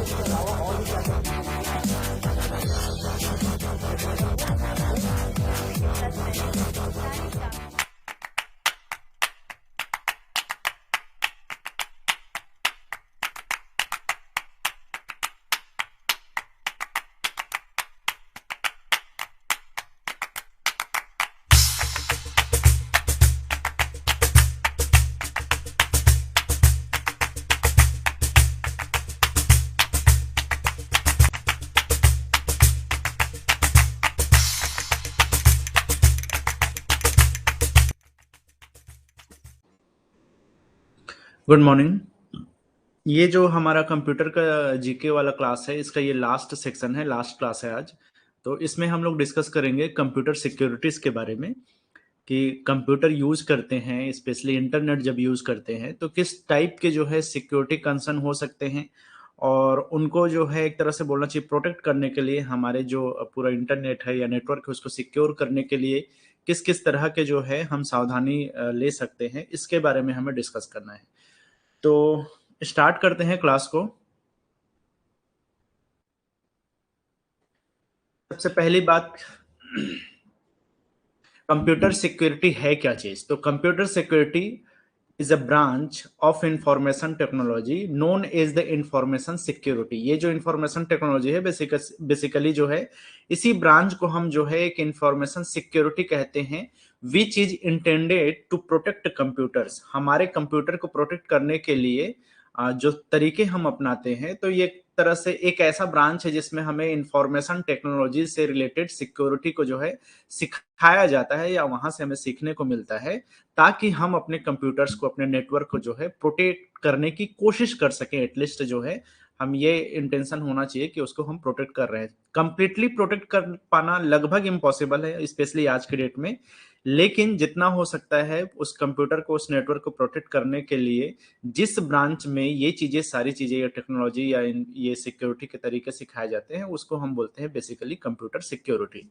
इसके अलावा और भी क्या क्या गुड मॉर्निंग। ये जो हमारा कंप्यूटर का जीके वाला क्लास है, इसका ये लास्ट सेक्शन है, लास्ट क्लास है आज। तो इसमें हम लोग डिस्कस करेंगे कंप्यूटर सिक्योरिटीज के बारे में कि कंप्यूटर यूज करते हैं, स्पेशली इंटरनेट जब यूज करते हैं तो किस टाइप के जो है सिक्योरिटी कंसर्न हो सकते हैं, और उनको जो है एक तरह से बोलना चाहिए प्रोटेक्ट करने के लिए हमारे जो पूरा इंटरनेट है या नेटवर्क है उसको सिक्योर करने के लिए किस किस तरह के जो है हम सावधानी ले सकते हैं, इसके बारे में हमें डिस्कस करना है। तो स्टार्ट करते हैं क्लास को। सबसे पहली बात, कंप्यूटर सिक्योरिटी है क्या चीज? तो computer security is a branch of information technology known as the information security. ये जो इंफॉर्मेशन टेक्नोलॉजी है बेसिकली जो है, इसी ब्रांच को हम जो है एक इंफॉर्मेशन सिक्योरिटी कहते हैं, which is intended to protect computers. हमारे कंप्यूटर को प्रोटेक्ट करने के लिए जो तरीके हम अपनाते हैं, तो ये एक तरह से एक ऐसा ब्रांच है जिसमें हमें इंफॉर्मेशन टेक्नोलॉजी से रिलेटेड सिक्योरिटी को जो है सिखाया जाता है या वहां से हमें सीखने को मिलता है, ताकि हम अपने कंप्यूटर्स को, अपने नेटवर्क को जो है प्रोटेक्ट करने की कोशिश कर सकें। एटलीस्ट जो है हम ये इंटेंशन होना चाहिए कि उसको हम प्रोटेक्ट कर रहे हैं। कंप्लीटली प्रोटेक्ट कर पाना लगभग इम्पॉसिबल है, स्पेशली आज के डेट में, लेकिन जितना हो सकता है उस कंप्यूटर को, उस नेटवर्क को प्रोटेक्ट करने के लिए जिस ब्रांच में ये चीजें, सारी चीजें या टेक्नोलॉजी या ये सिक्योरिटी के तरीके सिखाए जाते हैं, उसको हम बोलते हैं बेसिकली कंप्यूटर सिक्योरिटी।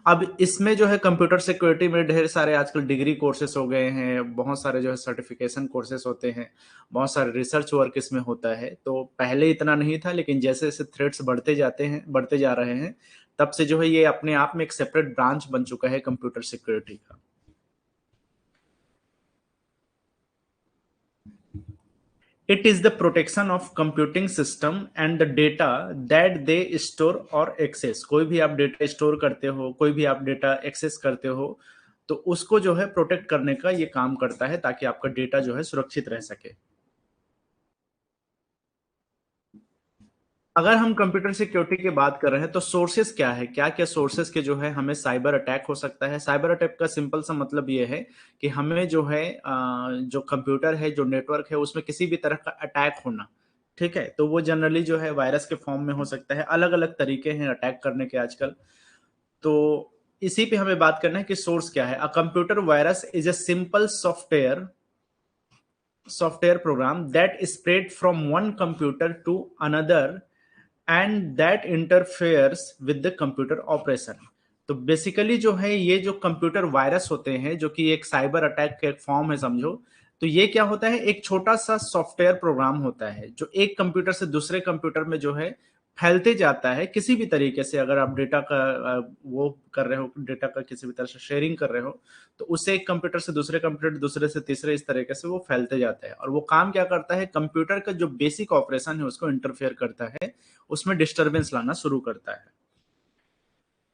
अब इसमें जो है कंप्यूटर सिक्योरिटी में ढेर सारे आजकल डिग्री कोर्सेस हो गए हैं, बहुत सारे जो है सर्टिफिकेशन कोर्सेस होते हैं, बहुत सारे रिसर्च वर्क इसमें होता है। तो पहले इतना नहीं था, लेकिन जैसे जैसे थ्रेड्स बढ़ते जाते हैं, बढ़ते जा रहे हैं, तब से जो है ये अपने आप में एक सेपरेट ब्रांच बन चुका है कंप्यूटर सिक्योरिटी का। It is the protection of computing system and the data that they store or access। कोई भी आप डेटा स्टोर करते हो, कोई भी आप डेटा एक्सेस करते हो, तो उसको जो है प्रोटेक्ट करने का ये काम करता है, ताकि आपका डेटा जो है सुरक्षित रह सके। अगर हम कंप्यूटर सिक्योरिटी की बात कर रहे हैं तो सोर्सेस क्या है, क्या क्या सोर्सेस के जो है हमें साइबर अटैक हो सकता है। साइबर अटैक का सिंपल सा मतलब ये है कि हमें जो है जो कंप्यूटर है, जो नेटवर्क है, उसमें किसी भी तरह का अटैक होना, ठीक है। तो वो जनरली जो है वायरस के फॉर्म में हो सकता है। अलग अलग तरीके हैं अटैक करने के आजकल। तो इसी पे हमें बात करना है कि सोर्स क्या है। A computer virus is a simple software program that spread from one computer to another and that interferes with the computer operation. तो बेसिकली जो है ये जो कंप्यूटर वायरस होते हैं, जो कि एक साइबर अटैक का एक फॉर्म है समझो, तो ये क्या होता है, एक छोटा सा सॉफ्टवेयर प्रोग्राम होता है जो एक कंप्यूटर से दूसरे कंप्यूटर में जो है फैलते जाता है किसी भी तरीके से। अगर आप डेटा का वो कर रहे हो, डेटा का किसी भी तरह से शेयरिंग कर रहे हो, तो उससे एक कंप्यूटर से दूसरे कंप्यूटर, दूसरे से तीसरे, इस तरीके से वो फैलते जाता है। और वो काम क्या करता है, कंप्यूटर का जो बेसिक ऑपरेशन है उसको इंटरफेयर करता है, उसमें डिस्टरबेंस लाना शुरू करता है।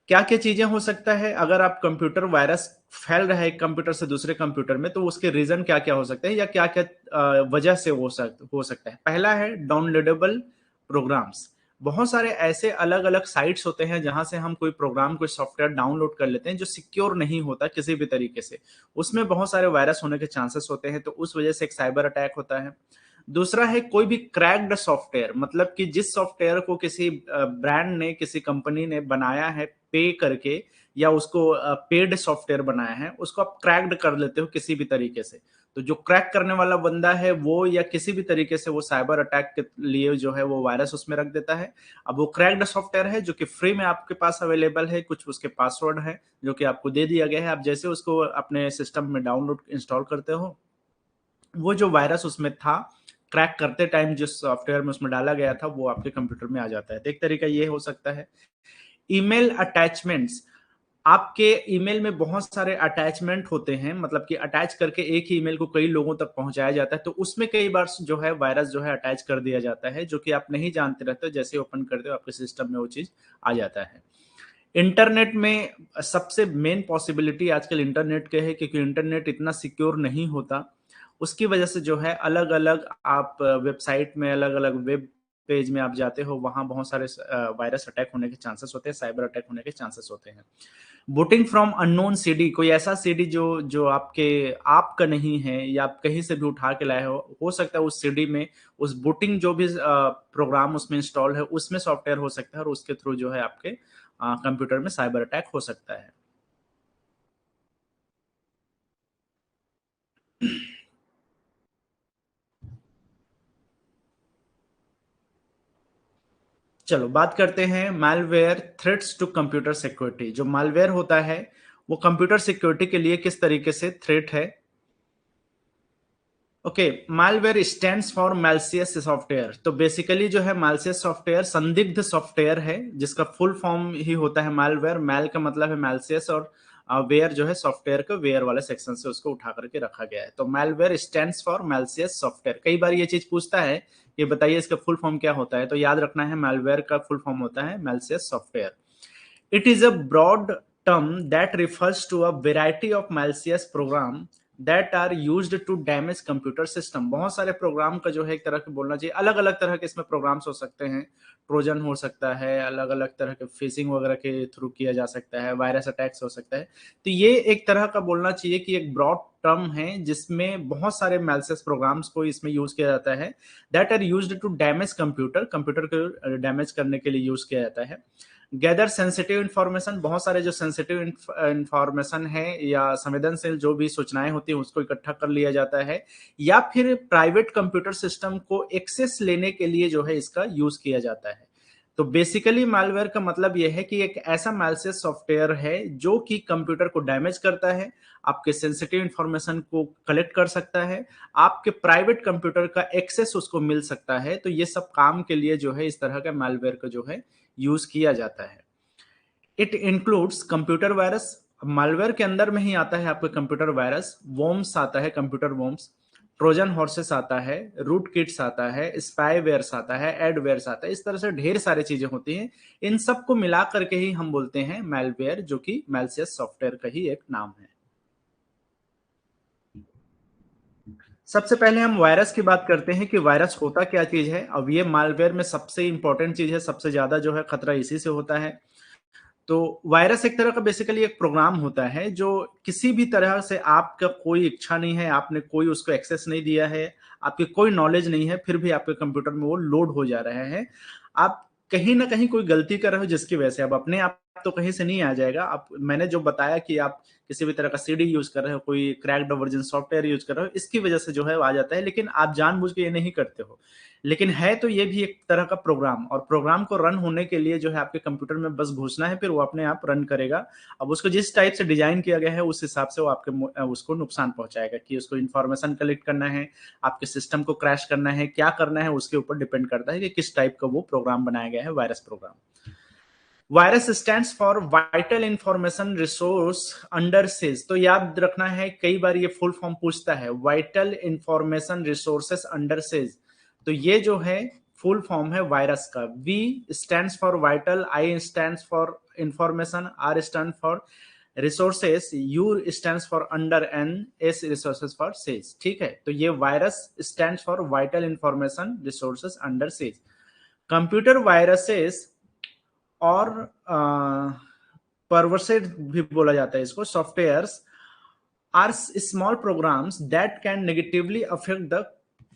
क्या क्या चीजें हो सकता है अगर आप कंप्यूटर वायरस फैल रहा है एक कंप्यूटर से दूसरे कंप्यूटर में, तो उसके रीजन क्या क्या हो सकते हैं या क्या क्या वजह से हो सकता है। पहला है डाउनलोडेबल प्रोग्राम्स। बहुत सारे ऐसे अलग अलग साइट्स होते हैं जहां से हम कोई प्रोग्राम, कोई सॉफ्टवेयर डाउनलोड कर लेते हैं जो सिक्योर नहीं होता किसी भी तरीके से। उसमें बहुत सारे वायरस होने के चांसेस होते हैं, तो उस वजह से एक साइबर अटैक होता है। दूसरा है कोई भी क्रैक्ड सॉफ्टवेयर, मतलब कि जिस सॉफ्टवेयर को किसी ब्रांड ने, किसी कंपनी ने बनाया है पे करके, या उसको पेड सॉफ्टवेयर बनाया है, उसको आप क्रैक्ड कर लेते हो किसी भी तरीके से। तो जो क्रैक करने वाला बंदा है वो, या किसी भी तरीके से वो साइबर अटैक के लिए जो है वो वायरस उसमें रख देता है। अब वो क्रैक्ड सॉफ्टवेयर है जो कि फ्री में आपके पास अवेलेबल है, कुछ उसके पासवर्ड है जो कि आपको दे दिया गया है। आप जैसे उसको अपने सिस्टम में डाउनलोड इंस्टॉल करते हो, वो जो वायरस उसमें था क्रैक करते टाइम जिस सॉफ्टवेयर में उसमें डाला गया था वो आपके कंप्यूटर में आ जाता है। तो एक तरीका ये हो सकता है। ईमेल अटैचमेंट्स, आपके ईमेल में बहुत सारे अटैचमेंट होते हैं, मतलब कि अटैच करके एक ही ईमेल को कई लोगों तक पहुंचाया जाता है, तो उसमें कई बार जो है वायरस जो है अटैच कर दिया जाता है, जो कि आप नहीं जानते रहते हो, जैसे ओपन करते हो आपके सिस्टम में वो चीज आ जाता है। इंटरनेट में सबसे मेन पॉसिबिलिटी आजकल इंटरनेट के है, क्योंकि इंटरनेट इतना सिक्योर नहीं होता, उसकी वजह से जो है अलग अलग आप वेबसाइट में, अलग अलग वेब पेज में आप जाते हो, वहां बहुत सारे वायरस अटैक होने के चांसेस होते हैं, साइबर अटैक होने के चांसेस होते हैं। बूटिंग फ्रॉम अननोन सीडी, कोई ऐसा सीडी जो जो आपका नहीं है या आप कहीं से भी उठा के लाए हो सकता है उस सीडी में उस बूटिंग जो भी प्रोग्राम उसमें इंस्टॉल है उसमें सॉफ्टवेयर हो सकता है, और उसके थ्रू जो है आपके कंप्यूटर में साइबर अटैक हो सकता है। चलो बात करते हैं malware threats to computer security. जो मालवेयर होता है वो कंप्यूटर सिक्योरिटी के लिए किस तरीके से थ्रेट है। Okay, malware stands for malicious software. तो बेसिकली जो है मैलिशियस सॉफ्टवेयर संदिग्ध सॉफ्टवेयर है, जिसका फुल फॉर्म ही होता है मालवेयर। मैल का मतलब है मैलिशियस, और वेयर जो है सॉफ्टवेयर को वेयर वाले सेक्शन से उसको उठा करके रखा गया है। तो malware stands for malicious software. कई बार ये चीज पूछता है, ये बताइए इसका फुल फॉर्म क्या होता है, तो याद रखना है मालवेयर का फुल फॉर्म होता है malicious software. It is a broad term that refers to a variety of malicious program that are used to damage computer system। बहुत सारे प्रोग्राम का जो है एक तरह के बोलना चाहिए, अलग अलग तरह के इसमें प्रोग्राम्स हो सकते हैं। ट्रोजन हो सकता है, अलग अलग तरह के फिशिंग वगैरह के थ्रू किया जा सकता है, वायरस अटैक्स हो सकता है। तो ये एक तरह का बोलना चाहिए कि एक ब्रॉड टर्म है जिसमें बहुत सारे मैलिशियस प्रोग्राम्स को इसमें यूज किया जाता है, that are used to damage computer, computer को डैमेज करने के लिए यूज किया जाता है। गैदर सेंसिटिव इंफॉर्मेशन, बहुत सारे जो सेंसिटिव इंफॉर्मेशन है या संवेदनशील जो भी सूचनाएं होती है उसको इकट्ठा कर लिया जाता है, या फिर प्राइवेट कंप्यूटर सिस्टम को एक्सेस लेने के लिए जो है इसका यूज किया जाता है। तो बेसिकली मालवेयर का मतलब यह है कि एक ऐसा मैलिशियस सॉफ्टवेयर है जो कि कंप्यूटर को डैमेज करता है, आपके सेंसिटिव इंफॉर्मेशन को कलेक्ट कर सकता है, आपके प्राइवेट कंप्यूटर का एक्सेस उसको मिल सकता है। तो ये सब काम के लिए जो है इस तरह का मालवेयर का जो है यूज किया जाता है। It includes computer virus, malware के अंदर में ही आता है आपके कंप्यूटर वायरस, वॉर्म्स आता है, कंप्यूटर वॉर्म्स, ट्रोजन हॉर्सेस आता है, रूट किट्स आता है, स्पाईवेयर्स आता है, एडवेयर्स आता है, इस तरह से ढेर सारी चीजें होती हैं। इन सबको मिला करके ही हम बोलते हैं मैलवेयर, जो कि मैलिशियस सॉफ्टवेयर का ही एक नाम है। सबसे पहले हम वायरस की बात करते हैं कि वायरस होता क्या चीज है। अब ये मालवेयर में सबसे इंपॉर्टेंट चीज है, सबसे ज्यादा जो है खतरा इसी से होता है। तो वायरस एक तरह का बेसिकली एक प्रोग्राम होता है जो किसी भी तरह से आपका कोई इच्छा नहीं है, आपने कोई उसको एक्सेस नहीं दिया है, आपकी कोई नॉलेज नहीं है, फिर भी आपके कंप्यूटर में वो लोड हो जा रहे हैं। आप कहीं ना कहीं कोई गलती कर रहे हो जिसकी वजह से अब अपने आप तो कहीं से नहीं आ जाएगा। आप, मैंने जो बताया कि आप किसी भी तरह का सीडी यूज कर रहे हो, कोई क्रैक्ड वर्जन सॉफ्टवेयर यूज कर रहे हो, इसकी वजह से जो है वो आ जाता है, लेकिन आप जानबूझ के ये नहीं करते हो। लेकिन है तो ये भी एक तरह का प्रोग्राम, और प्रोग्राम को रन होने के लिए जो है आपके कंप्यूटर में बस घुसना है, फिर वो अपने आप रन करेगा। अब उसको जिस टाइप से डिजाइन किया गया है उस हिसाब से वो आपके उसको नुकसान पहुंचाएगा, कि उसको इंफॉर्मेशन कलेक्ट करना है, आपके सिस्टम को क्रैश करना है, क्या करना है, उसके ऊपर डिपेंड करता है कि किस टाइप का वो प्रोग्राम बनाया गया है, virus program. Virus stands for vital information resource under seize. तो याद रखना है, कई बार ये फुल फॉर्म पूछता है, vital information resources under seize. तो ये जो है फुल फॉर्म है वायरस का। V stands for vital, I stands for information, R stand for resources, U stands for under, N S resources for seize. ठीक है, तो ये virus stands for vital information resources under seize. Computer viruses और परवर्सेड भी बोला जाता है इसको, softwares are small programs that can negatively affect the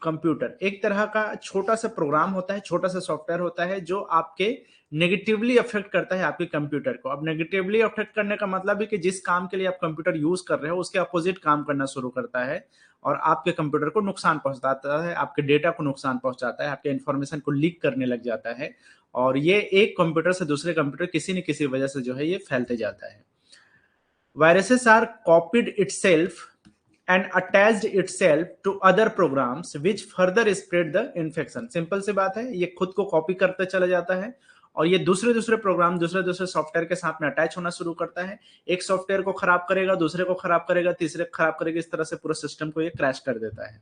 computer. एक तरह का छोटा सा प्रोग्राम होता है, छोटा सा सॉफ्टवेयर होता है जो आपके नेगेटिवली अफेक्ट करता है आपके कंप्यूटर को। अब नेगेटिवली अफेक्ट करने का मतलब है कि जिस काम के लिए आप कंप्यूटर यूज कर रहे हो उसके अपोजिट काम करना शुरू करता है, और आपके कंप्यूटर को नुकसान पहुंचाता है, आपके डेटा को नुकसान पहुंचाता है, आपके इंफॉर्मेशन को लीक करने लग जाता है, और ये एक कंप्यूटर से दूसरे कंप्यूटर किसी न किसी वजह से जो है ये फैलते जाता है। Viruses are copied itself and attached itself to other programs which further spread the infection। Simple सी बात है, ये खुद को कॉपी करते चला जाता है और ये दूसरे दूसरे प्रोग्राम दूसरे दूसरे सॉफ्टवेयर के साथ में अटैच होना शुरू करता है। एक सॉफ्टवेयर को खराब करेगा, दूसरे को खराब करेगा, तीसरे को खराब करेगा, इस तरह से पूरे सिस्टम को ये क्रैश कर देता है।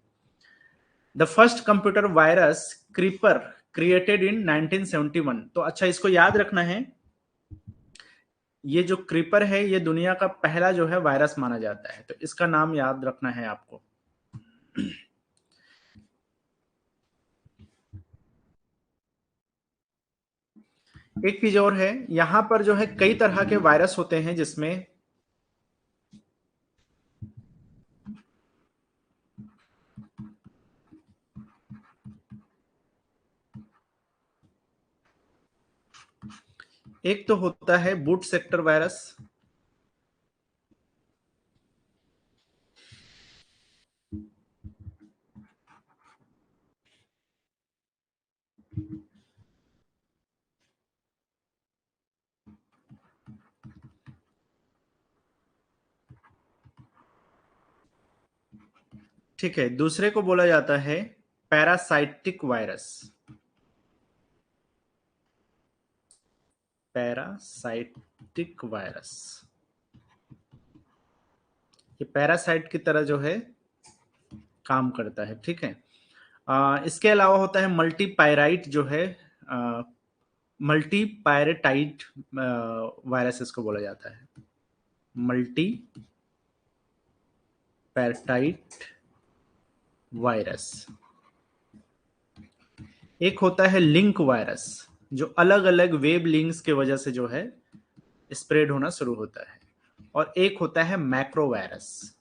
The first computer virus creeper created in 1971। तो अच्छा, इसको याद रखना है, ये जो क्रीपर है ये दुनिया का पहला जो है वायरस माना जाता है, तो इसका नाम याद रखना है आपको। एक चीज और है, यहां पर जो है कई तरह के वायरस होते हैं, जिसमें एक तो होता है बूट सेक्टर वायरस, ठीक है। दूसरे को बोला जाता है पैरासाइटिक वायरस, पैरासाइटिक वायरस, ये पैरासाइट की तरह जो है काम करता है, ठीक है। इसके अलावा होता है मल्टीपायराइट जो है, मल्टीपायरेटाइट वायरस इसको बोला जाता है, मल्टी पैराटाइट वायरस। एक होता है लिंक वायरस, जो अलग अलग वेब लिंक्स के वजह से जो है स्प्रेड होना शुरू होता है। और एक होता है मैक्रो वायरस।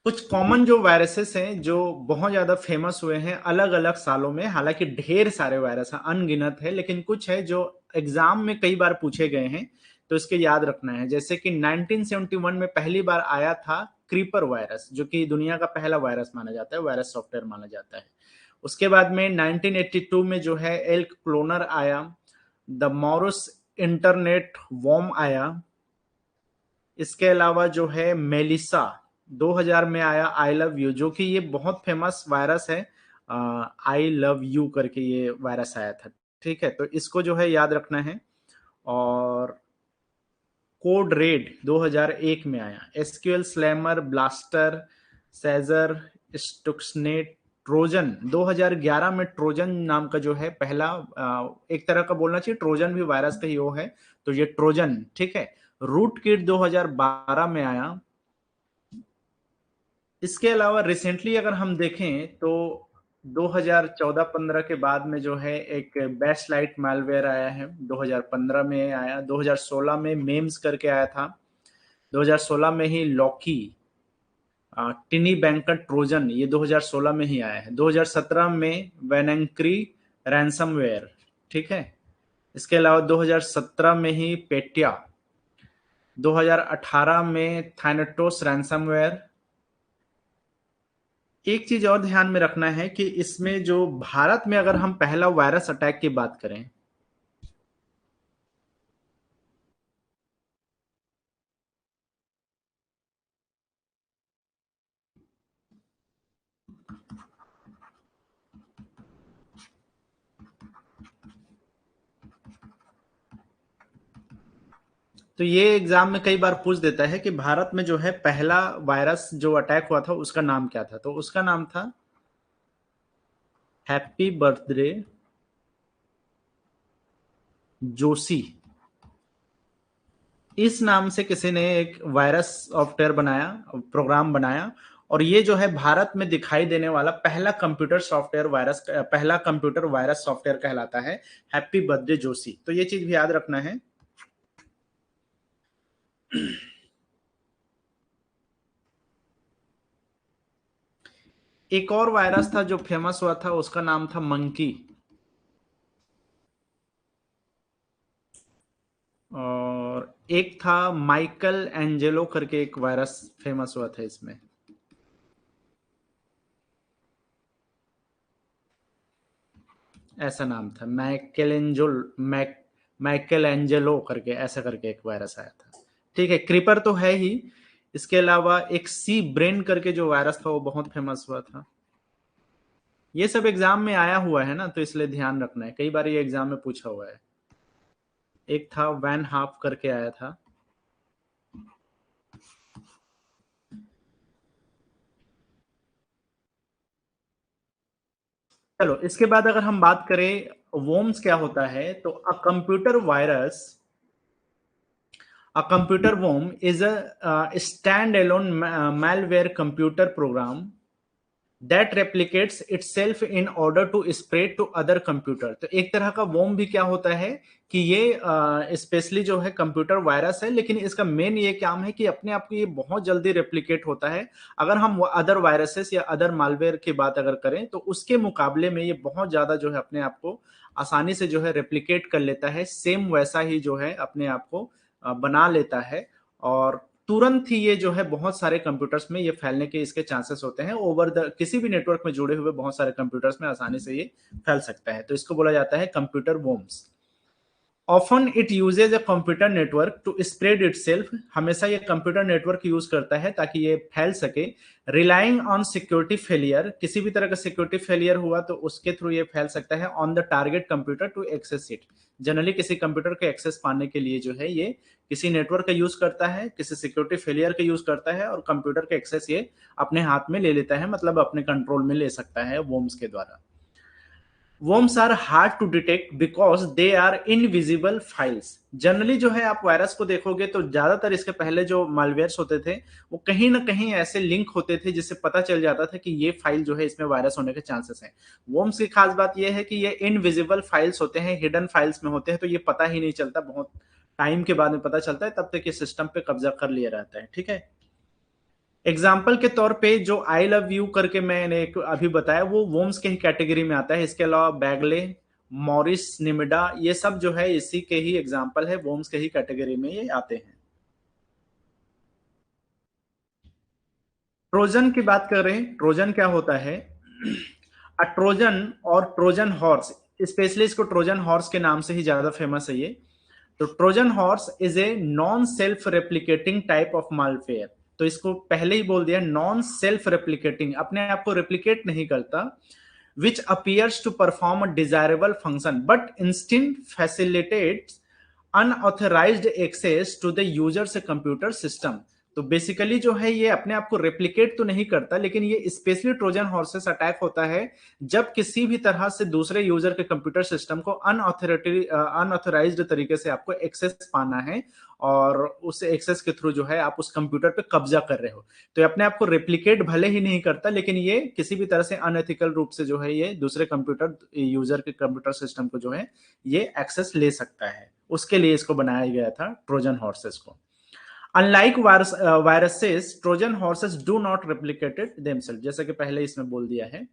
कुछ कॉमन जो वायरसेस हैं जो बहुत ज्यादा फेमस हुए हैं अलग अलग सालों में, हालांकि ढेर सारे वायरस हैं, अनगिनत है, लेकिन कुछ है जो एग्जाम में कई बार पूछे गए हैं, तो इसके याद रखना है। जैसे कि 1971 में पहली बार आया था क्रीपर वायरस, जो कि दुनिया का पहला वायरस माना जाता है, वायरस सॉफ्टवेयर माना जाता है। उसके बाद में 1982 में जो है एल्क क्लोनर आया, द मॉरुस इंटरनेट वॉर्म आया। इसके अलावा जो है मेलिसा 2000 में आया, आई लव यू, जो कि ये बहुत फेमस वायरस है, आई लव यू करके ये वायरस आया था, ठीक है। तो इसको जो है याद रखना है। और कोड रेड 2001 में आया, SQL Slammer, Blaster, Sasser, Stuxnet, Trojan 2011 में, ट्रोजन नाम का जो है पहला, एक तरह का बोलना चाहिए ट्रोजन भी वायरस का ही वो है, तो ये ट्रोजन, ठीक है। रूट किट 2012 में आया। इसके अलावा रिसेंटली अगर हम देखें तो 2014-15 के बाद में जो है एक बैशलाइट मैलवेयर आया है, 2015 में आया, 2016 में मेम्स करके आया था, 2016 में ही लॉकी, टिनी बैंकर ट्रोजन, ये 2016 में ही आया है, 2017 में वेनेंक्री रैंसमवेयर, ठीक है। इसके अलावा 2017 में ही पेटिया, 2018 में थानेटोस रैंसमवेयर। एक चीज और ध्यान में रखना है कि इसमें जो भारत में अगर हम पहला वायरस अटैक की बात करें, तो ये एग्जाम में कई बार पूछ देता है कि भारत में जो है पहला वायरस जो अटैक हुआ था उसका नाम क्या था, तो उसका नाम था हैप्पी बर्थडे जोशी। इस नाम से किसी ने एक वायरस सॉफ्टवेयर बनाया, प्रोग्राम बनाया, और ये जो है भारत में दिखाई देने वाला पहला कंप्यूटर सॉफ्टवेयर वायरस, पहला कंप्यूटर वायरस सॉफ्टवेयर कहलाता है हैप्पी बर्थडे जोशी। तो ये चीज भी याद रखना है। एक और वायरस था जो फेमस हुआ था, उसका नाम था मंकी, और एक था माइकल एंजेलो करके एक वायरस फेमस हुआ था इसमें। ऐसा नाम था, माइकल एंजेलो करके, ऐसा करके एक वायरस आया था। ठीक है, क्रीपर तो है ही, इसके अलावा एक सी ब्रेन करके जो वायरस था वो बहुत फेमस हुआ था। ये सब एग्जाम में आया हुआ है ना, तो इसलिए ध्यान रखना है, कई बार ये एग्जाम में पूछा हुआ है। एक था वैन हाफ करके आया था। चलो इसके बाद अगर हम बात करें वोम्स क्या होता है, तो a computer worm is a standalone malware computer program that replicates itself in order to spread to other computer। तो एक तरह का वोम भी क्या होता है कि ये स्पेशली जो है कंप्यूटर वायरस है, लेकिन इसका मेन ये काम है कि अपने आप को ये बहुत जल्दी रेप्लिकेट होता है। अगर हम अदर वायरसेस या अदर मालवेयर की बात अगर करें तो उसके मुकाबले में ये बहुत ज्यादा जो है अपने आप को आसानी से जो है रेप्लिकेट कर लेता है, सेम वैसा ही जो है अपने आप को बना लेता है। और तुरंत ही ये जो है बहुत सारे कंप्यूटर्स में ये फैलने के इसके चांसेस होते हैं, ओवर द किसी भी नेटवर्क में जुड़े हुए बहुत सारे कंप्यूटर्स में आसानी से ये फैल सकता है, तो इसको बोला जाता है computer worms. Often it uses a computer network to spread itself, हमेशा ये कंप्यूटर नेटवर्क यूज करता है ताकि ये फैल सके। रिलाइंग ऑन सिक्योरिटी फेलियर, किसी भी तरह का सिक्योरिटी फेलियर हुआ तो उसके थ्रू ये फैल सकता है। On the target computer to access it, generally किसी कंप्यूटर के एक्सेस पाने के लिए जो है ये किसी नेटवर्क का यूज करता है, किसी सिक्योरिटी फेलियर का यूज करता है और कंप्यूटर के एक्सेस ये अपने हाथ में ले लेता है, मतलब अपने कंट्रोल में ले सकता है वोम्स के द्वारा। worms are hard to detect because they are invisible files। Generally जो है आप वायरस को देखोगे तो ज्यादातर इसके पहले जो मालवेयर्स होते थे वो कहीं ना कहीं ऐसे लिंक होते थे जिससे पता चल जाता था कि ये फाइल जो है इसमें वायरस होने के चांसेस हैं। worms की खास बात ये है कि ये इनविजिबल फाइल्स होते हैं, हिडन फाइल्स में होते हैं, तो ये पता ही नहीं चलता, बहुत टाइम के बाद में पता चलता है, तब तक ये सिस्टम पे कब्जा कर लिया रहता है। ठीक है, एग्जाम्पल के तौर पे जो आई लव यू करके मैंने एक अभी बताया वो वोम्स के ही कैटेगरी में आता है। इसके अलावा बैगले, मॉरिस निमिडा, ये सब जो है इसी के ही एग्जाम्पल है, वोम्स के ही कैटेगरी में ये आते हैं। ट्रोजन की बात कर रहे हैं, ट्रोजन क्या होता है? ट्रोजन और ट्रोजन हॉर्स, स्पेशली इसको ट्रोजन हॉर्स के नाम से ही ज्यादा फेमस है ये। तो Trojan horse is a non self replicating type of malware. तो इसको पहले ही बोल दिया, नॉन सेल्फ रेप्लिकेटिंग, अपने आप को रेप्लिकेट नहीं करता। Which appears to perform a desirable function but instant facilitates unauthorised access to the user से कंप्यूटर सिस्टम। तो बेसिकली जो है ये अपने आप को रेप्लिकेट तो नहीं करता, लेकिन ये स्पेशली ट्रोजन हॉर्सेस अटैक होता है जब किसी भी तरह से दूसरे यूजर के कंप्यूटर सिस्टम को अनऑथराइज्ड तरीके से आपको एक्सेस पाना है और उस एक्सेस के थ्रू जो है आप उस कंप्यूटर पे कब्जा कर रहे हो। तो ये अपने आप को रेप्लिकेट भले ही नहीं करता, लेकिन ये किसी भी तरह से अनएथिकल रूप से जो है ये दूसरे कंप्यूटर यूजर के कंप्यूटर सिस्टम को जो है ये एक्सेस ले सकता है, उसके लिए इसको बनाया गया था ट्रोजन हॉर्सेस को। Unlike viruses, Trojan horses do not replicated themselves, जैसे कि पहले इसमें बोल दिया है।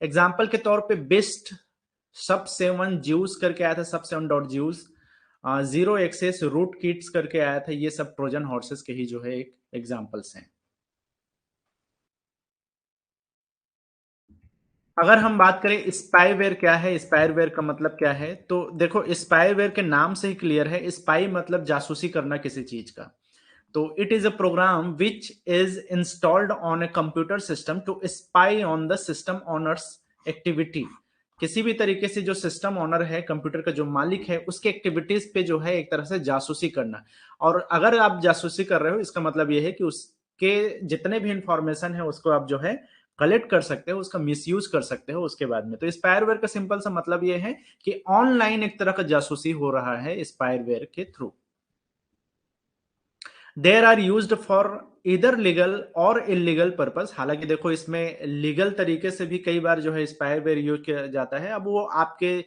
एग्जाम्पल के तौर पे बेस्ट सब सेवन ज्यूज करके आया था, sub seven dot Zeus, zero access rootkits करके आया था, ये सब ट्रोजन हॉर्सेस के ही जो है एक एग्जाम्पल्स हैं। अगर हम बात करें स्पाईवेयर क्या है, स्पाईवेयर का मतलब क्या है, तो देखो स्पाईवेयर के नाम से ही क्लियर है, स्पाई मतलब जासूसी करना किसी चीज का। तो it is a program which is installed on a computer system to spy on the system owners activity. किसी भी तरीके से जो सिस्टम ऑनर है, कंप्यूटर का जो मालिक है, उसके एक्टिविटीज पे जो है एक तरह से जासूसी करना। और अगर आप जासूसी कर रहे हो इसका मतलब ये है कि उसके जितने भी इंफॉर्मेशन है उसको आप जो है कलेक्ट कर सकते हो, उसका मिसयूज कर सकते हो उसके बाद में। तो स्पायरवेयर का सिंपल सा मतलब ये है कि ऑनलाइन एक तरह का जासूसी हो रहा है स्पायरवेयर के थ्रू। There are used for either legal और इलीगल पर्पस। हालांकि देखो इसमें लीगल तरीके से भी कई बार जो है स्पायरवेयर यूज किया जाता है, अब वो आपके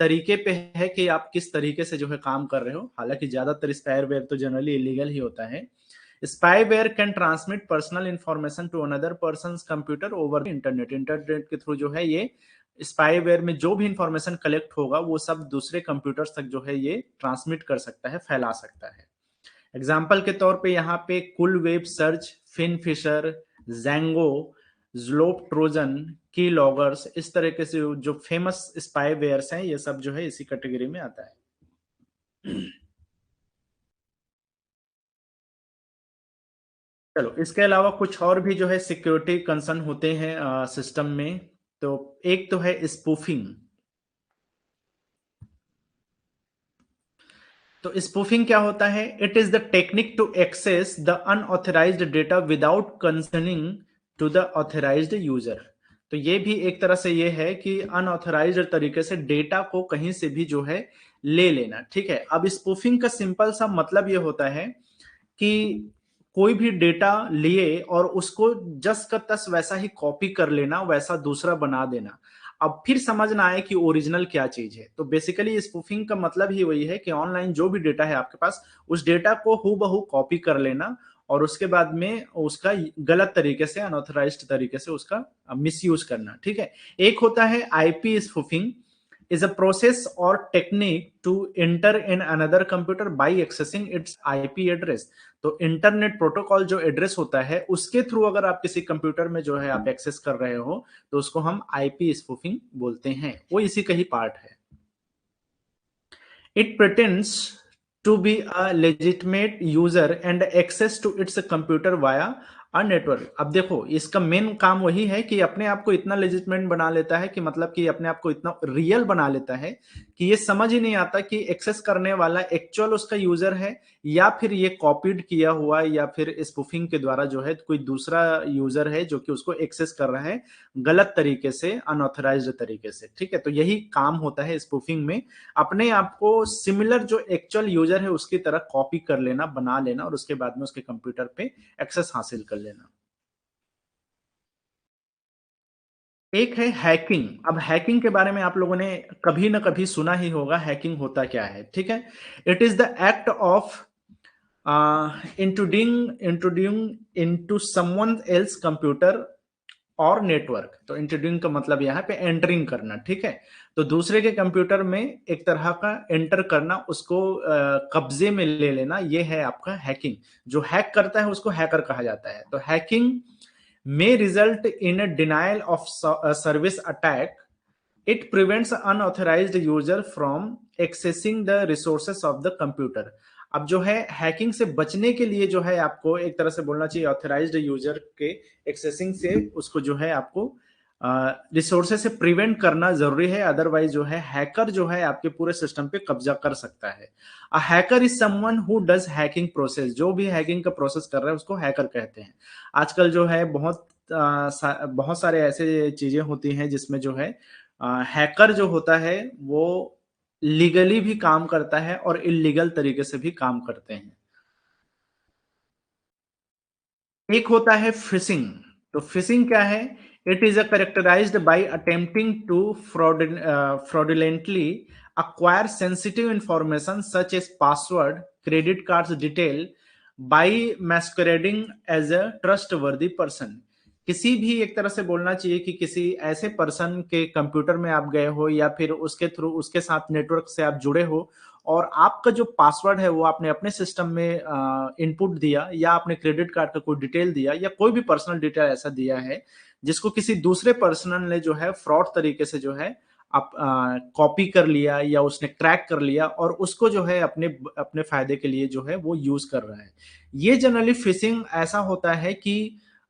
तरीके पे है कि आप किस तरीके से जो है काम कर रहे हो। हालांकि ज्यादातर स्पायरवेयर तो जनरली इलीगल ही होता है। Spyware can transmit personal information to another person computer over internet, internet के थ्रू जो है ये स्पाईवेयर में जो भी इंफॉर्मेशन कलेक्ट होगा वो सब दूसरे कंप्यूटर्स तक जो है ये ट्रांसमिट कर सकता है, फैला सकता है। एग्जाम्पल के तौर पे यहाँ पे CoolWebSearch, FinFisher, Zango, Zlob Trojan, keyloggers, इस तरीके से जो फेमस स्पाईवेयर्स हैं, ये सब जो है इसी कैटेगरी में आता है। चलो, इसके अलावा कुछ और भी जो है सिक्योरिटी कंसर्न होते हैं सिस्टम में। तो एक तो है स्पूफिंग। तो स्पूफिंग क्या होता है? It is the technique to access the unauthorised data without concerning to the authorised user. तो ये भी एक तरह से ये है कि अनऑथराइज्ड तरीके से डेटा को कहीं से भी जो है ले लेना। ठीक है, अब स्पूफिंग का सिंपल सा मतलब ये होता है कि कोई भी डेटा लिए और उसको जस का तस वैसा ही कॉपी कर लेना, वैसा दूसरा बना देना। अब फिर समझ ना आए कि ओरिजिनल क्या चीज है। तो बेसिकली स्पूफिंग का मतलब ही वही है कि ऑनलाइन जो भी डेटा है आपके पास, उस डेटा को हूबहू कॉपी कर लेना और उसके बाद में उसका गलत तरीके से, अनऑथराइज्ड तरीके से उसका मिसयूज करना। ठीक है, एक होता है IP spoofing, is a process or technique to enter in another computer by accessing its IP address। तो इंटरनेट प्रोटोकॉल जो एड्रेस होता है उसके थ्रू अगर आप किसी कंप्यूटर में जो है आप एक्सेस कर रहे हो, तो उसको हम आईपी स्पूफिंग बोलते हैं। वो इसी का ही पार्ट है। It pretends to be a legitimate user and access to its computer via a network। अब देखो, इसका मेन काम वही है कि अपने आप को इतना लेजिटमेट बना लेता है कि मतलब कि अपने आप को इतना रियल बना लेता है कि ये समझ ही नहीं आता कि एक्सेस करने वाला एक्चुअल उसका यूजर है या फिर ये कॉपीड किया हुआ या फिर स्पूफिंग के द्वारा जो है कोई दूसरा यूजर है जो कि उसको एक्सेस कर रहा है गलत तरीके से, अनऑथराइज्ड तरीके से। ठीक है, तो यही काम होता है स्पूफिंग में, अपने आप को सिमिलर जो एक्चुअल यूजर है उसकी तरह कॉपी कर लेना, बना लेना और उसके बाद में उसके कंप्यूटर पे एक्सेस हासिल कर लेना। एक है हैकिंग। अब हैकिंग के बारे में आप लोगों ने कभी ना कभी सुना ही होगा। हैकिंग होता क्या है? ठीक है, it is the act of introducing into someone else computer और नेटवर्क। तो इंट्रोड्यूसिंग का मतलब यहाँ पे एंटरिंग करना। ठीक है, तो दूसरे के कंप्यूटर में एक तरह का एंटर करना, उसको कब्जे में ले लेना, ये है आपका हैकिंग। जो हैक करता है उसको हैकर कहा जाता है। तो hacking may result in a denial of service attack. It prevents unauthorized user from accessing the resources of the computer। अब जो है हैकिंग से बचने के लिए जो है आपको एक तरह से बोलना चाहिए ऑथराइज्ड यूजर के एक्सेसिंग से उसको जो है आपको रिसोर्सेज से प्रिवेंट करना जरूरी है। अदरवाइज जो है हैकर जो है आपके पूरे सिस्टम पे कब्जा कर सकता है। अ hacker is someone who does hacking process. जो भी हैकिंग का प्रोसेस कर रहा है उसको हैकर कहते हैं। आजकल जो है बहुत सारे ऐसे चीजें होती हैं जिसमें जो है हैकर जो होता है वो लीगली भी काम करता है और इलीगल तरीके से भी काम करते हैं। एक होता है फिशिंग। तो फिशिंग क्या है? It is a characterised by attempting to fraudulently acquire sensitive information such as password, credit cards detail by masquerading as a trustworthy person। किसी भी एक तरह से बोलना चाहिए कि किसी ऐसे पर्सन के कंप्यूटर में आप गए हो या फिर उसके थ्रू उसके साथ नेटवर्क से आप जुड़े हो और आपका जो पासवर्ड है वो आपने अपने सिस्टम में इनपुट दिया या आपने क्रेडिट कार्ड का कोई डिटेल दिया या कोई भी पर्सनल डिटेल ऐसा दिया है जिसको किसी दूसरे पर्सन ने जो है फ्रॉड तरीके से जो है आप कॉपी कर लिया या उसने क्रैक कर लिया और उसको जो है अपने अपने फायदे के लिए जो है वो यूज कर रहा है। ये जनरली फिशिंग ऐसा होता है कि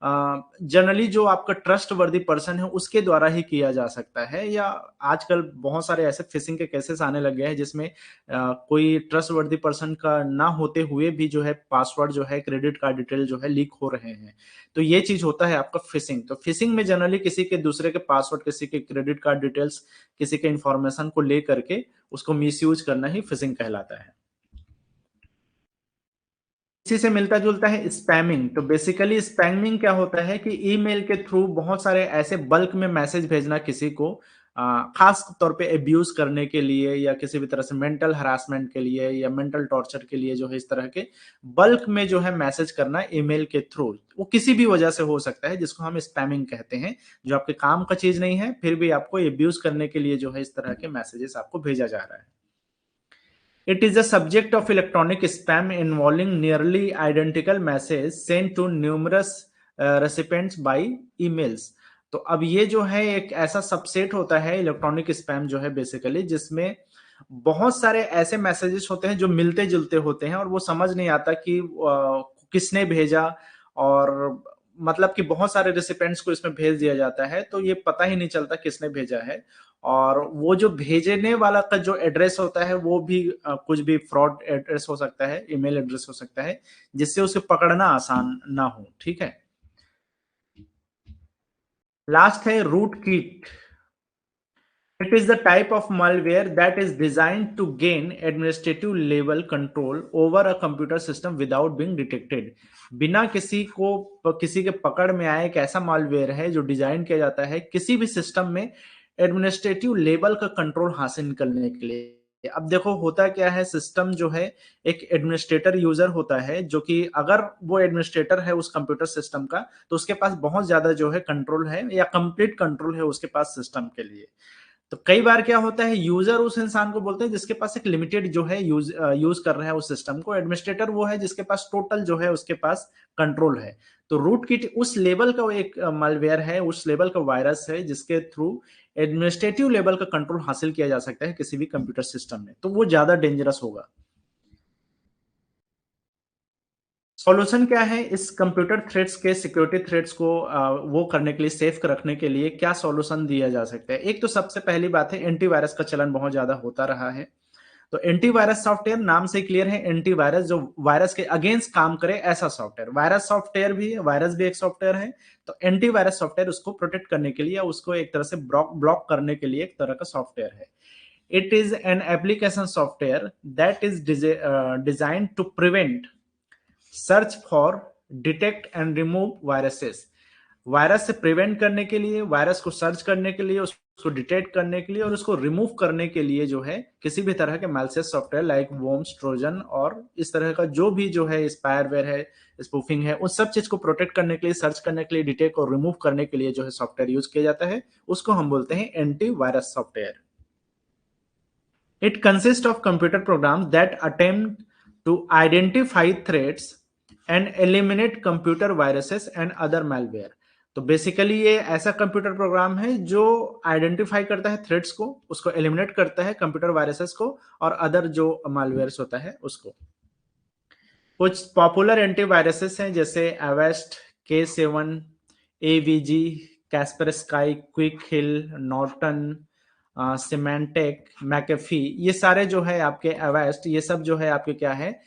जनरली जो आपका ट्रस्ट वर्दी पर्सन है उसके द्वारा ही किया जा सकता है, या आजकल बहुत सारे ऐसे फिशिंग के केसेस आने लग गए हैं जिसमें कोई ट्रस्ट वर्दी पर्सन का ना होते हुए भी जो है पासवर्ड जो है, क्रेडिट कार्ड डिटेल जो है लीक हो रहे हैं। तो ये चीज होता है आपका फिशिंग। तो फिशिंग में जनरली किसी के दूसरे के पासवर्ड, किसी के क्रेडिट कार्ड डिटेल्स, किसी के इंफॉर्मेशन को ले करके उसको मिसयूज करना ही फिशिंग कहलाता है। इसी से मिलता जुलता है स्पैमिंग। तो बेसिकली स्पैमिंग क्या होता है कि ईमेल के थ्रू बहुत सारे ऐसे बल्क में मैसेज भेजना किसी को, खास तौर पे एब्यूज करने के लिए या किसी भी तरह से मेंटल हरासमेंट के लिए या मेंटल टॉर्चर के लिए जो है इस तरह के बल्क में जो है मैसेज करना ईमेल के थ्रू, वो किसी भी वजह से हो सकता है जिसको हम स्पैमिंग कहते हैं, जो आपके काम का चीज नहीं है फिर भी आपको एब्यूज करने के लिए जो है इस तरह के मैसेजेस आपको भेजा जा रहा है। It is a subject of electronic spam involving nearly identical messages sent to numerous recipients by emails. तो अब ये जो है एक ऐसा सबसेट होता है इलेक्ट्रॉनिक स्पैम जो है बेसिकली, जिसमें बहुत सारे ऐसे मैसेजेस होते हैं जो मिलते जुलते होते हैं और वो समझ नहीं आता कि किसने भेजा, और मतलब कि बहुत सारे रेसिपेंट्स को इसमें भेज दिया जाता है, तो ये पता ही नहीं चलता किसने भेजा है। और वो जो भेजने वाला का जो एड्रेस होता है वो भी कुछ भी फ्रॉड एड्रेस हो सकता है, ईमेल एड्रेस हो सकता है, जिससे उसे पकड़ना आसान ना हो। ठीक है, लास्ट है rootkit. It is the type of malware that is designed to gain administrative level control over a computer system without being detected. बिना किसी के पकड़ में आए एक ऐसा मालवेयर है जो डिजाइन किया जाता है किसी भी सिस्टम में एडमिनिस्ट्रेटिव लेवल का कंट्रोल हासिल करने के लिए। अब देखो होता क्या है, सिस्टम जो है एक एडमिनिस्ट्रेटर यूजर होता है, जो कि अगर वो एडमिनिस्ट्रेटर है उस कंप्यूटर सिस्टम का, तो उसके पास बहुत ज्यादा जो है कंट्रोल है या कंप्लीट कंट्रोल है उसके पास सिस्टम के लिए। तो कई बार क्या होता है, यूजर उस इंसान को बोलते हैं जिसके पास एक लिमिटेड जो है यूज कर रहा है उस सिस्टम को, एडमिनिस्ट्रेटर वो है जिसके पास टोटल जो है उसके पास कंट्रोल है। तो रूट किट उस लेवल का एक मालवेयर है, उस लेवल का वायरस है जिसके थ्रू एडमिनिस्ट्रेटिव लेवल का कंट्रोल हासिल किया जा सकता है किसी भी कंप्यूटर सिस्टम में, तो वो ज्यादा डेंजरस होगा। सॉल्यूशन क्या है इस कंप्यूटर थ्रेड्स के, सिक्योरिटी थ्रेड्स को वो करने के लिए, सेफ रखने के लिए क्या सॉल्यूशन दिया जा सकता है? एक तो सबसे पहली बात है, एंटीवायरस का चलन बहुत ज्यादा होता रहा है। तो एंटीवायरस सॉफ्टवेयर नाम से क्लियर है, एंटीवायरस जो वायरस के अगेंस्ट काम करे ऐसा सॉफ्टवेयर। वायरस सॉफ्टवेयर भी है, वायरस भी एक सॉफ्टवेयर है। तो एंटीवायरस सॉफ्टवेयर उसको प्रोटेक्ट करने के लिए या उसको एक तरह से ब्लॉक करने के लिए एक तरह का सॉफ्टवेयर है। It is an application software that is designed to prevent, search for, detect and remove viruses. Virus से प्रिवेंट करने के लिए, वायरस को सर्च करने के लिए, उसको डिटेक्ट करने के लिए और उसको रिमूव करने के लिए जो है किसी भी तरह के malicious software like worms, Trojan और इस तरह का जो भी जो है स्पायरवेयर है, स्पूफिंग है, उस सब चीज को प्रोटेक्ट करने के लिए, सर्च करने के लिए, डिटेक्ट और रिमूव करने के लिए जो है सॉफ्टवेयर यूज किया जाता है, उसको हम बोलते हैं anti virus software. It consists of computer programs that attempt to identify threats and eliminate computer viruses and other malware. तो बेसिकली ये ऐसा कंप्यूटर प्रोग्राम है जो आइडेंटिफाई करता है थ्रेट्स को, उसको एलिमिनेट करता है कंप्यूटर वायरसेस को और अदर जो मालवेयर्स होता है उसको। कुछ पॉपुलर एंटीवायरसेस हैं जैसे Avast, K7, AVG, Kaspersky, Quick Heal, Norton, Symantec, McAfee, ये सारे जो है आपके एवेस्ट, ये सब जो है आपके क्या है,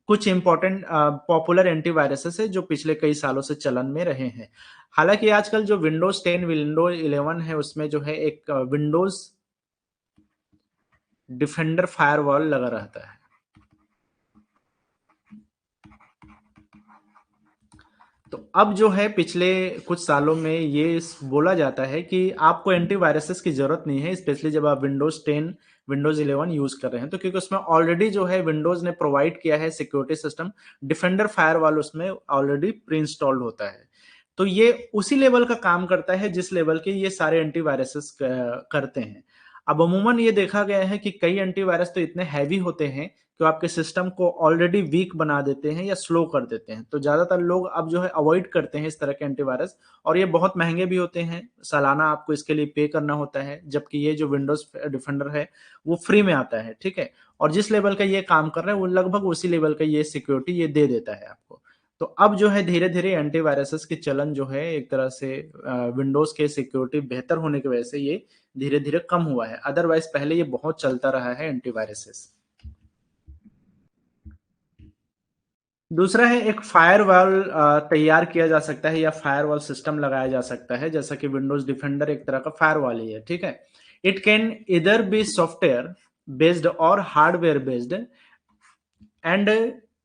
कुछ इंपॉर्टेंट पॉपुलर एंटीवायरसेस है जो पिछले कई सालों से चलन में रहे हैं। हालांकि आजकल जो विंडोज 10, विंडोज 11 है उसमें जो है एक विंडोज डिफेंडर फायरवॉल लगा रहता है। तो अब जो है पिछले कुछ सालों में ये बोला जाता है कि आपको एंटीवायरसेस की जरूरत नहीं है, स्पेशली जब आप विंडोज 10, विंडोज 11 यूज कर रहे हैं, तो क्योंकि उसमें ऑलरेडी जो है विंडोज ने प्रोवाइड किया है सिक्योरिटी सिस्टम, डिफेंडर फायरवॉल उसमें ऑलरेडी प्री इंस्टॉल्ड होता है। तो ये उसी लेवल का काम करता है जिस लेवल के ये सारे एंटीवायरसेस करते हैं। अब अमूमन ये देखा गया है कि कई एंटीवायरस तो इतने हैवी होते हैं कि आपके सिस्टम को ऑलरेडी वीक बना देते हैं या स्लो कर देते हैं। तो ज्यादातर लोग अब जो है अवॉइड करते हैं इस तरह के एंटीवायरस, और ये बहुत महंगे भी होते हैं, सालाना आपको इसके लिए पे करना होता है, जबकि ये जो विंडोज डिफेंडर है वो फ्री में आता है। ठीक है, और जिस लेवल का ये काम कर रहा है वो लगभग उसी लेवल का ये सिक्योरिटी ये दे देता है आपको। तो अब जो है धीरे धीरे एंटीवायरसेस की चलन जो है एक तरह से विंडोज के सिक्योरिटी बेहतर होने की वजह से ये धीरे धीरे कम हुआ है, अदरवाइज पहले ये बहुत चलता रहा है एंटीवायरसेस। दूसरा है एक फायरवॉल तैयार किया जा सकता है या फायरवॉल सिस्टम लगाया जा सकता है, जैसा कि विंडोज डिफेंडर एक तरह का फायरवॉल ही है। ठीक है, it can either be software based और hardware based and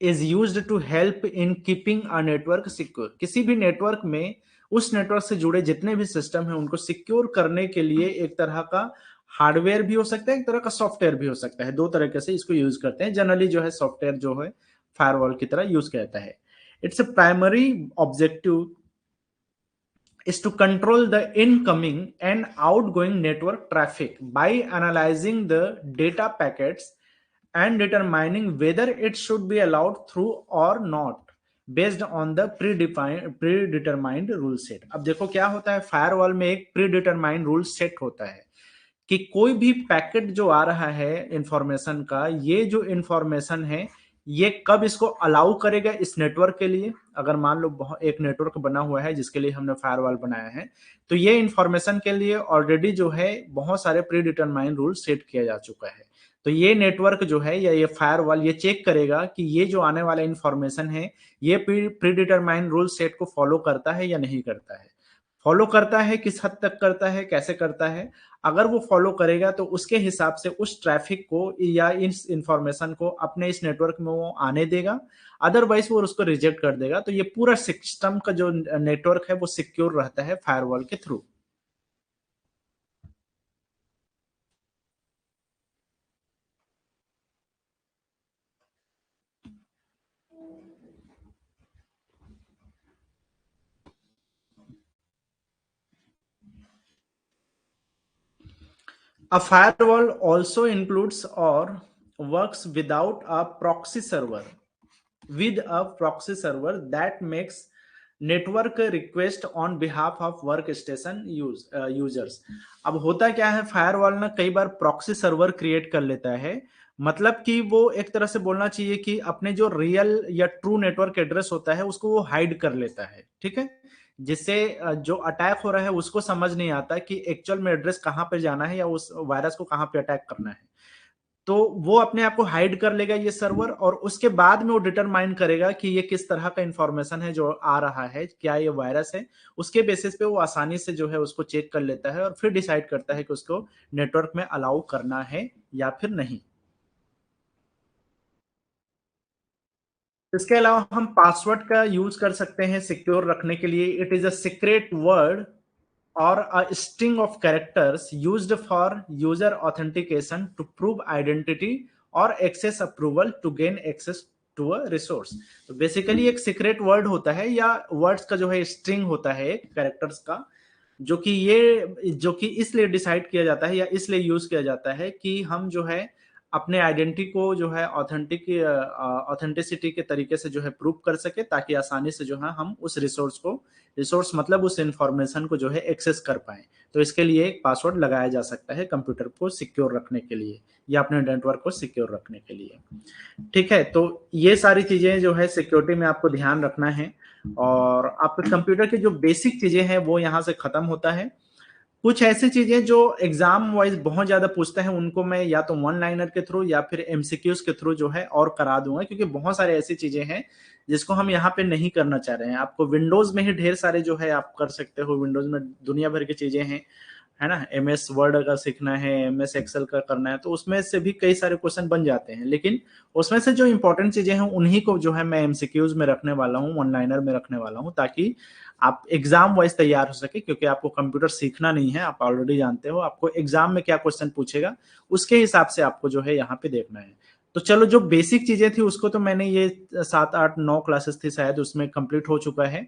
is used to help in keeping a network secure. किसी भी नेटवर्क में उस नेटवर्क से जुड़े जितने भी सिस्टम है उनको सिक्योर करने के लिए एक तरह का हार्डवेयर भी हो सकता है, एक तरह का सॉफ्टवेयर भी हो सकता है, दो तरीके से इसको यूज करते हैं। जनरली जो है सॉफ्टवेयर जो है फायरवॉल की तरह यूज करता है। It's a primary objective is to control the incoming and outgoing network traffic by analyzing the data packets and determining whether it should be allowed through or not. Based on the pre determined rule set. अब देखो क्या होता है, firewall में एक pre determined rule set होता है कि कोई भी पैकेट जो आ रहा है इंफॉर्मेशन का, ये जो इंफॉर्मेशन है ये कब इसको अलाउ करेगा इस नेटवर्क के लिए। अगर मान लो एक नेटवर्क बना हुआ है जिसके लिए हमने फायरवॉल बनाया है, तो ये इंफॉर्मेशन के लिए ऑलरेडी जो है बहुत सारे प्री डिटरमाइंड रूल सेट किया जा चुका है। तो ये नेटवर्क जो है या ये फायरवॉल ये चेक करेगा कि ये जो आने वाला इंफॉर्मेशन है ये प्री डिटरमाइंड रूल सेट को फॉलो करता है या नहीं करता है। फॉलो करता है, किस हद तक करता है, कैसे करता है। अगर वो फॉलो करेगा तो उसके हिसाब से उस ट्रैफिक को या इस इंफॉर्मेशन को अपने इस नेटवर्क में वो आने देगा, अदरवाइज वो उसको रिजेक्ट कर देगा। तो ये पूरा सिस्टम का जो नेटवर्क है वो सिक्योर रहता है फायरवॉल के through. A firewall also includes or works without a proxy server, with a proxy server that makes network request on behalf of workstation users। अब होता क्या है, फायरवॉल ना कई बार प्रॉक्सी सर्वर क्रिएट कर लेता है। मतलब कि वो एक तरह से बोलना चाहिए कि अपने जो रियल या ट्रू नेटवर्क एड्रेस होता है उसको वो हाइड कर लेता है, ठीक है। जिससे जो अटैक हो रहा है उसको समझ नहीं आता कि एक्चुअल में एड्रेस कहां पे जाना है या उस वायरस को कहां पे अटैक करना है। तो वो अपने आप को हाइड कर लेगा ये सर्वर, और उसके बाद में वो डिटरमाइन करेगा कि ये किस तरह का इंफॉर्मेशन है जो आ रहा है, क्या ये वायरस है। उसके बेसिस पे वो आसानी से जो है उसको चेक कर लेता है और फिर डिसाइड करता है कि उसको नेटवर्क में अलाउ करना है या फिर नहीं। इसके अलावा हम पासवर्ड का यूज कर सकते हैं सिक्योर रखने के लिए। It is a secret word or a string of characters used for user authentication to prove identity or access approval to gain access to a resource। तो बेसिकली एक सीक्रेट वर्ड होता है या वर्ड्स का जो है स्ट्रिंग होता है कैरेक्टर्स का, जो कि इसलिए डिसाइड किया जाता है या इसलिए यूज किया जाता है कि हम जो है अपने आइडेंटिटी को जो है ऑथेंटिसिटी के तरीके से जो है प्रूव कर सके, ताकि आसानी से जो है हम उस रिसोर्स मतलब उस इंफॉर्मेशन को जो है एक्सेस कर पाए। तो इसके लिए एक पासवर्ड लगाया जा सकता है कंप्यूटर को सिक्योर रखने के लिए या अपने नेटवर्क को सिक्योर रखने के लिए। ठीक है, तो ये सारी चीजें जो है सिक्योरिटी में आपको ध्यान रखना है। और आपके कंप्यूटर की जो बेसिक चीजें हैं वो यहाँ से खत्म होता है। कुछ ऐसी चीजें जो एग्जाम वाइज बहुत ज्यादा पूछते हैं उनको मैं या तो वन लाइनर के थ्रू या फिर एमसीक्यूज के थ्रू जो है और करा दूंगा, क्योंकि बहुत सारे ऐसी चीजें हैं जिसको हम यहाँ पे नहीं करना चाह रहे हैं। आपको विंडोज में ही ढेर सारे जो है आप कर सकते हो, विंडोज में दुनिया भर की चीजें हैं, है ना। एमएस वर्ड का सीखना है, एमएस एक्सेल का करना है, तो उसमें से भी कई सारे क्वेश्चन बन जाते हैं। लेकिन उसमें से जो इंपॉर्टेंट चीजें हैं उन्हीं को जो है मैं एमसीक्यूज में रखने वाला हूँ, वन लाइनर में रखने वाला हूँ, ताकि आप एग्जाम वाइज तैयार हो सके। क्योंकि आपको कंप्यूटर सीखना नहीं है, आप ऑलरेडी जानते हो आपको एग्जाम में क्या क्वेश्चन पूछेगा, उसके हिसाब से आपको जो है यहाँ पे देखना है। तो चलो, जो बेसिक चीजें थी उसको तो मैंने ये 7 8 9 क्लासेस थी शायद, उसमें कंप्लीट हो चुका है।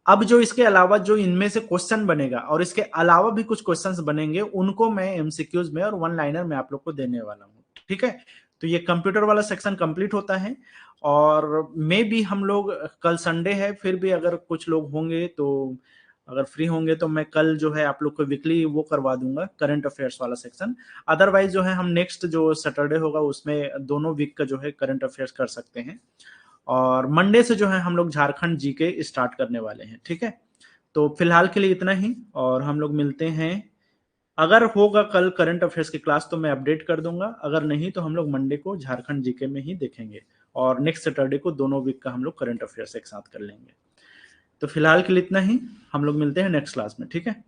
अब जो इसके अलावा जो इनमें से क्वेश्चन बनेगा और इसके अलावा भी कुछ क्वेश्चंस बनेंगे, उनको मैं एमसीक्यूज में और वन लाइनर में आप लोग को देने वाला हूँ, ठीक है। तो ये कंप्यूटर वाला सेक्शन कंप्लीट होता है। और मे भी हम लोग, कल संडे है, फिर भी अगर कुछ लोग होंगे तो, अगर फ्री होंगे तो मैं कल जो है आप लोग को वीकली वो करवा दूंगा करंट अफेयर्स वाला सेक्शन। अदरवाइज जो है हम नेक्स्ट जो सैटरडे होगा उसमें दोनों वीक का जो है करंट अफेयर्स कर सकते हैं। और मंडे से जो है हम लोग झारखंड जीके स्टार्ट करने वाले हैं, ठीक है। तो फिलहाल के लिए इतना ही, और हम लोग मिलते हैं। अगर होगा कल करंट अफेयर्स की क्लास तो मैं अपडेट कर दूंगा, अगर नहीं तो हम लोग मंडे को झारखंड जीके में ही देखेंगे, और नेक्स्ट सैटरडे को दोनों वीक का हम लोग करंट अफेयर्स एक साथ कर लेंगे। तो फिलहाल के लिए इतना ही, हम लोग मिलते हैं नेक्स्ट क्लास में, ठीक है।